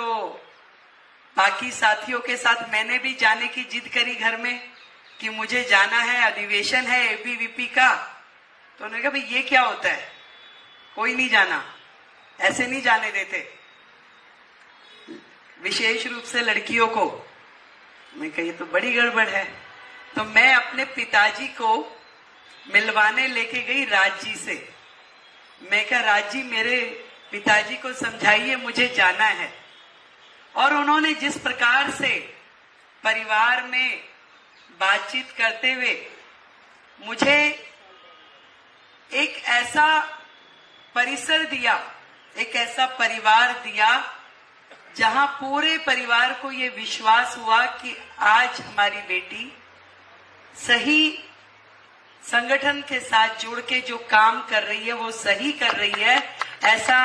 तो बाकी साथियों के साथ मैंने भी जाने की जिद करी घर में कि मुझे जाना है, अधिवेशन है एबीवीपी का। तो उन्होंने कहा भाई ये क्या होता है, कोई नहीं जाना, ऐसे नहीं जाने देते, विशेष रूप से लड़कियों को। मैं कही तो बड़ी गड़बड़ है। तो मैं अपने पिताजी को मिलवाने लेके गई राज जी से। मैं कहा राज जी मेरे पिताजी को समझाइए मुझे जाना है। और उन्होंने जिस प्रकार से परिवार में बातचीत करते हुए मुझे एक ऐसा परिसर दिया, एक ऐसा परिवार दिया जहां पूरे परिवार को ये विश्वास हुआ कि आज हमारी बेटी सही संगठन के साथ जुड़ के जो काम कर रही है वो सही कर रही है। ऐसा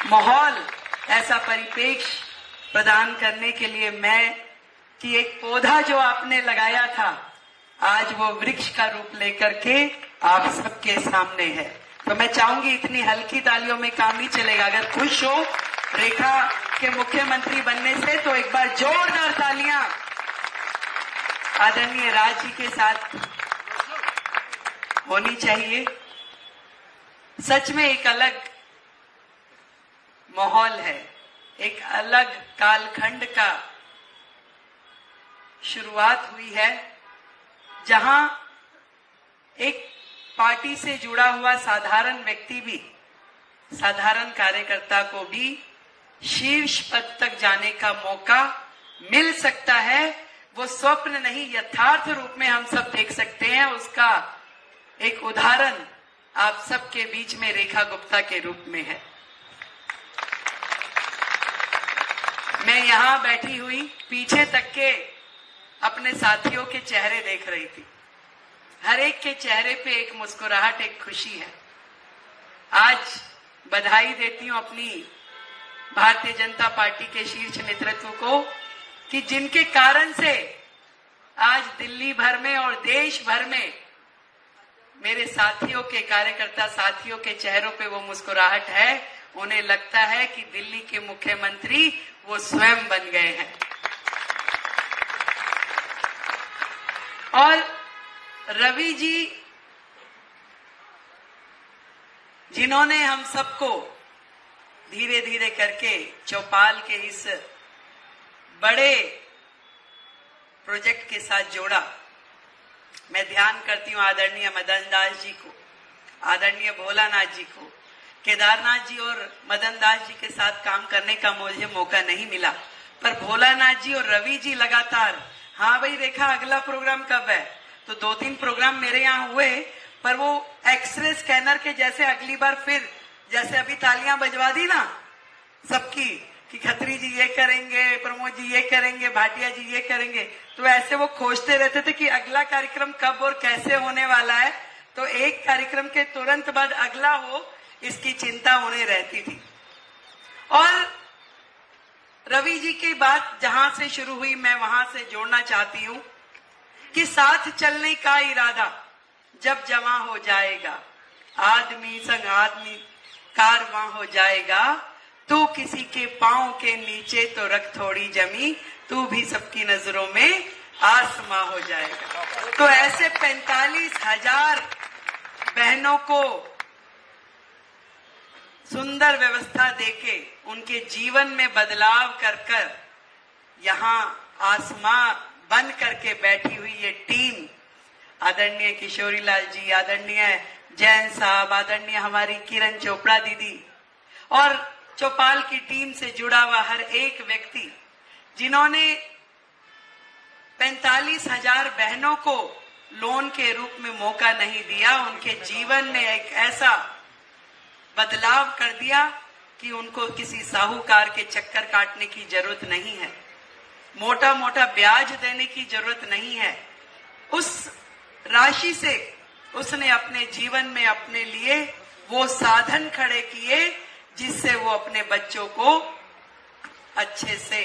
माहौल, ऐसा परिपेक्ष प्रदान करने के लिए मैं कि एक पौधा जो आपने लगाया था आज वो वृक्ष का रूप लेकर के आप सबके सामने है। तो मैं चाहूंगी इतनी हल्की तालियों में काम नहीं चलेगा। अगर खुश हो रेखा के मुख्यमंत्री बनने से तो एक बार जोरदार तालियां आदरणीय राज जी के साथ होनी चाहिए। सच में एक अलग माहौल है, एक अलग कालखंड का शुरुआत हुई है जहां एक पार्टी से जुड़ा हुआ साधारण व्यक्ति भी, साधारण कार्यकर्ता को भी शीर्ष पद तक जाने का मौका मिल सकता है। वो स्वप्न नहीं, यथार्थ रूप में हम सब देख सकते हैं। उसका एक उदाहरण आप सबके बीच में रेखा गुप्ता के रूप में है। मैं यहां बैठी हुई पीछे तक के अपने साथियों के चेहरे देख रही थी। हर एक के चेहरे पे एक मुस्कुराहट, एक खुशी है। आज बधाई देती हूं अपनी भारतीय जनता पार्टी के शीर्ष नेतृत्व को कि जिनके कारण से आज दिल्ली भर में और देश भर में मेरे साथियों के, कार्यकर्ता साथियों के चेहरों पे वो मुस्कुराहट है। उन्हें लगता है कि दिल्ली के मुख्यमंत्री वो स्वयं बन गए हैं। और रवि जी जिन्होंने हम सबको धीरे धीरे करके चौपाल के इस बड़े प्रोजेक्ट के साथ जोड़ा। मैं ध्यान करती हूँ आदरणीय मदन दास जी को, आदरणीय भोलानाथ जी को। केदारनाथ जी और मदन दास जी के साथ काम करने का मुझे मौका नहीं मिला, पर भोलानाथ जी और रवि जी लगातार, हाँ भाई रेखा अगला प्रोग्राम कब है, तो 2-3 प्रोग्राम मेरे यहाँ हुए, पर वो एक्सरे स्कैनर के जैसे अगली बार फिर, जैसे अभी तालियां बजवा दी ना सबकी कि खत्री जी ये करेंगे, प्रमोद जी ये करेंगे, भाटिया जी ये करेंगे, तो ऐसे वो खोजते रहते थे कि अगला कार्यक्रम कब और कैसे होने वाला है, तो एक कार्यक्रम के तुरंत बाद अगला हो इसकी चिंता उन्हें रहती थी। और रवि जी की बात जहां से शुरू हुई मैं वहां से जोड़ना चाहती हूं कि साथ चलने का इरादा जब जवां हो जाएगा, आदमी संग आदमी कारवां हो जाएगा, तू किसी के पांव के नीचे तो रख थोड़ी जमी, तू भी सबकी नजरों में आसमां हो जाएगा। तो ऐसे 45,000 बहनों को सुंदर व्यवस्था देके उनके जीवन में बदलाव कर कर यहाँ आसमां बन करके बैठी हुई ये टीम, आदरणीय किशोरीलाल जी, आदरणीय जैन साहब, आदरणीय हमारी किरण चोपड़ा दीदी और चौपाल की टीम से जुड़ा हुआ हर एक व्यक्ति, जिन्होंने 45,000 बहनों को लोन के रूप में मौका नहीं दिया, उनके जीवन में एक ऐसा बदलाव कर दिया कि उनको किसी साहूकार के चक्कर काटने की जरूरत नहीं है, मोटा मोटा ब्याज देने की जरूरत नहीं है। उस राशि से उसने अपने जीवन में अपने लिए वो साधन खड़े किए जिससे वो अपने बच्चों को अच्छे से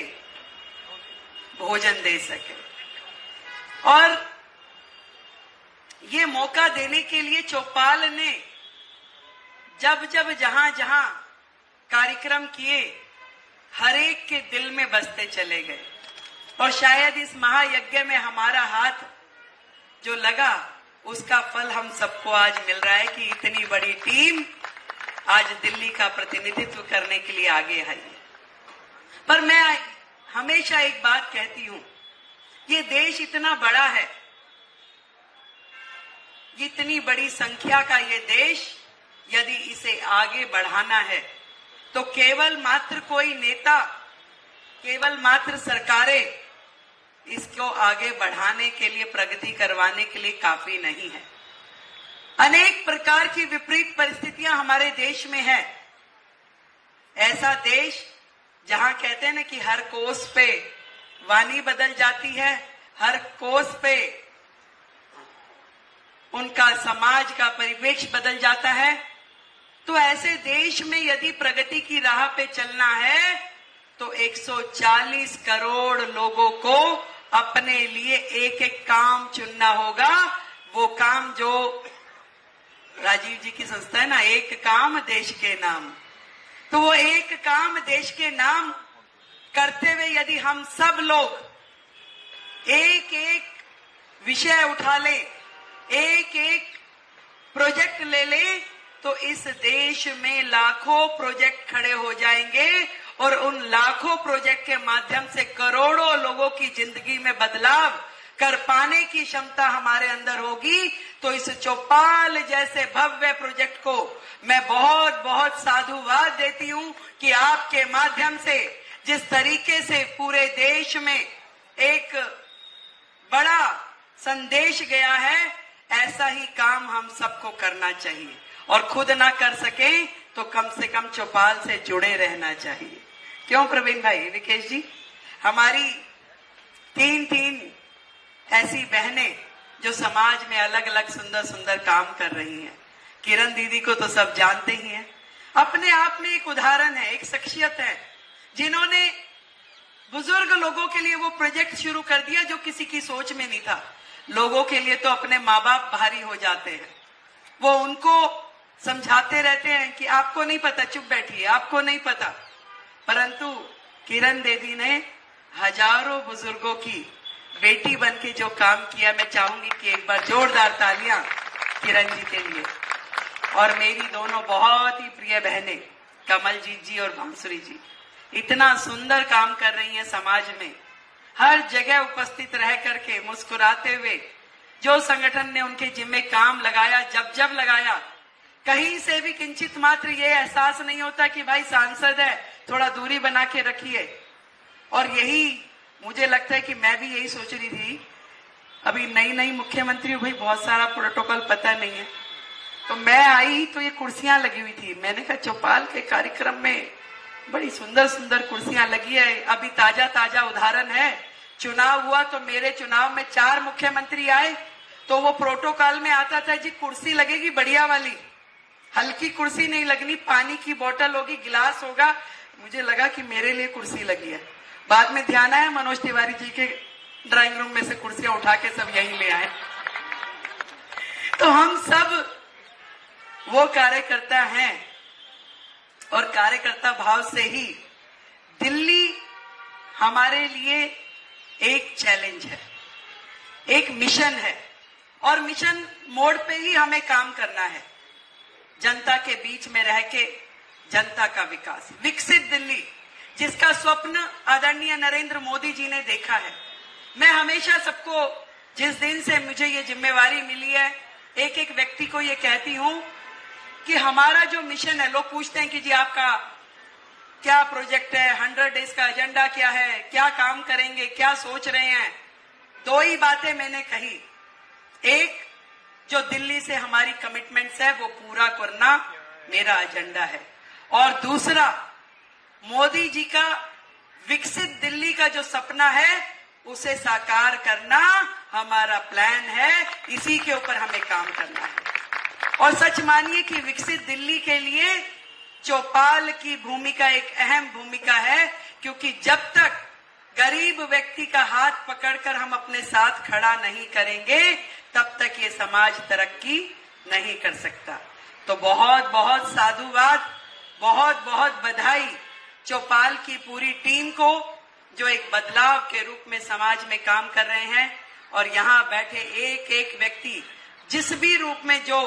भोजन दे सके। और ये मौका देने के लिए चौपाल ने जब जब जहां जहां कार्यक्रम किए हर एक के दिल में बसते चले गए। और शायद इस महायज्ञ में हमारा हाथ जो लगा उसका फल हम सबको आज मिल रहा है कि इतनी बड़ी टीम आज दिल्ली का प्रतिनिधित्व करने के लिए आगे आई है। पर मैं हमेशा एक बात कहती हूं, ये देश इतना बड़ा है, इतनी बड़ी संख्या का ये देश, यदि इसे आगे बढ़ाना है तो केवल मात्र कोई नेता, केवल मात्र सरकारें इसको आगे बढ़ाने के लिए, प्रगति करवाने के लिए काफी नहीं है। अनेक प्रकार की विपरीत परिस्थितियां हमारे देश में है। ऐसा देश जहां कहते हैं ना कि हर कोस पे वाणी बदल जाती है, हर कोस पे उनका समाज का परिवेश बदल जाता है। तो ऐसे देश में यदि प्रगति की राह पे चलना है तो 140 करोड़ लोगों को अपने लिए एक एक काम चुनना होगा। वो काम जो राजीव जी की संस्था है ना, एक काम देश के नाम, तो वो एक काम देश के नाम करते हुए यदि हम सब लोग एक एक विषय उठा ले, एक एक प्रोजेक्ट ले ले, तो इस देश में लाखों प्रोजेक्ट खड़े हो जाएंगे और उन लाखों प्रोजेक्ट के माध्यम से करोड़ों लोगों की जिंदगी में बदलाव कर पाने की क्षमता हमारे अंदर होगी। तो इस चौपाल जैसे भव्य प्रोजेक्ट को मैं बहुत बहुत साधुवाद देती हूं कि आपके माध्यम से जिस तरीके से पूरे देश में एक बड़ा संदेश गया है, ऐसा ही काम हम सबको करना चाहिए। और खुद ना कर सके तो कम से कम चौपाल से जुड़े रहना चाहिए। क्यों प्रवीण भाई, विकेश जी, हमारी तीन ऐसी बहनें जो समाज में अलग अलग सुंदर सुंदर काम कर रही हैं। किरण दीदी को तो सब जानते ही हैं, अपने आप में एक उदाहरण है, एक शख्सियत है, जिन्होंने बुजुर्ग लोगों के लिए वो प्रोजेक्ट शुरू कर दिया जो किसी की सोच में नहीं था। लोगों के लिए तो अपने माँ बाप भारी हो जाते हैं, वो उनको समझाते रहते हैं कि आपको नहीं पता, चुप बैठिए, आपको नहीं पता। परंतु किरण दीदी ने हजारों बुजुर्गों की बेटी बनके जो काम किया, मैं चाहूंगी कि एक बार जोरदार तालियां किरण जी के लिए। और मेरी दोनों बहुत ही प्रिय बहनें कमलजीत जी और बांसुरी जी इतना सुंदर काम कर रही हैं समाज में, हर जगह उपस्थित रह करके मुस्कुराते हुए। जो संगठन ने उनके जिम्मे काम लगाया, जब जब लगाया, कहीं से भी किंचित मात्र ये एहसास नहीं होता कि भाई सांसद है, थोड़ा दूरी बना के रखिए। और यही मुझे लगता है कि मैं भी यही सोच रही थी, अभी नई नई मुख्यमंत्री हूं भाई, बहुत सारा प्रोटोकॉल पता नहीं है। तो मैं आई तो ये कुर्सियां लगी हुई थी, मैंने कहा चौपाल के कार्यक्रम में बड़ी सुंदर सुंदर कुर्सियां लगी है। अभी ताजा ताजा उदाहरण है, चुनाव हुआ तो मेरे चुनाव में 4 मुख्यमंत्री आए, तो वो प्रोटोकॉल में आता था जी कुर्सी लगेगी बढ़िया वाली, हल्की कुर्सी नहीं लगनी, पानी की बोतल होगी, गिलास होगा। मुझे लगा कि मेरे लिए कुर्सी लगी है। बाद में ध्यान आया मनोज तिवारी जी के ड्राइंग रूम में से कुर्सियां उठा के सब यहीं ले आए। तो हम सब वो कार्यकर्ता हैं और कार्यकर्ता भाव से ही दिल्ली हमारे लिए एक चैलेंज है, एक मिशन है। और मिशन मोड पे ही हमें काम करना है, जनता के बीच में रह के जनता का विकास, विकसित दिल्ली जिसका स्वप्न आदरणीय नरेंद्र मोदी जी ने देखा है। मैं हमेशा सबको, जिस दिन से मुझे ये जिम्मेवारी मिली है, एक एक व्यक्ति को ये कहती हूं कि हमारा जो मिशन है, लोग पूछते हैं कि जी आपका क्या प्रोजेक्ट है, 100 डेज का एजेंडा क्या है, क्या काम करेंगे, क्या सोच रहे हैं। 2 ही बातें मैंने कही, एक जो दिल्ली से हमारी कमिटमेंट्स है वो पूरा करना मेरा एजेंडा है, और दूसरा मोदी जी का विकसित दिल्ली का जो सपना है उसे साकार करना हमारा प्लान है। इसी के ऊपर हमें काम करना है। और सच मानिए कि विकसित दिल्ली के लिए चौपाल की भूमिका एक अहम भूमिका है, क्योंकि जब तक गरीब व्यक्ति का हाथ पकड़कर हम अपने साथ खड़ा नहीं करेंगे तब तक ये समाज तरक्की नहीं कर सकता। तो बहुत बहुत साधुवाद, बहुत बहुत बधाई चौपाल की पूरी टीम को, जो एक बदलाव के रूप में समाज में काम कर रहे हैं, और यहाँ बैठे एक एक व्यक्ति जिस भी रूप में जो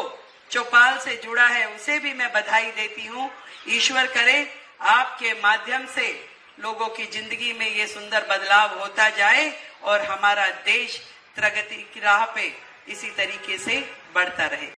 चौपाल से जुड़ा है उसे भी मैं बधाई देती हूँ। ईश्वर करे आपके माध्यम से लोगों की जिंदगी में ये सुंदर बदलाव होता जाए और हमारा देश प्रगति की राह पे इसी तरीके से बढ़ता रहे।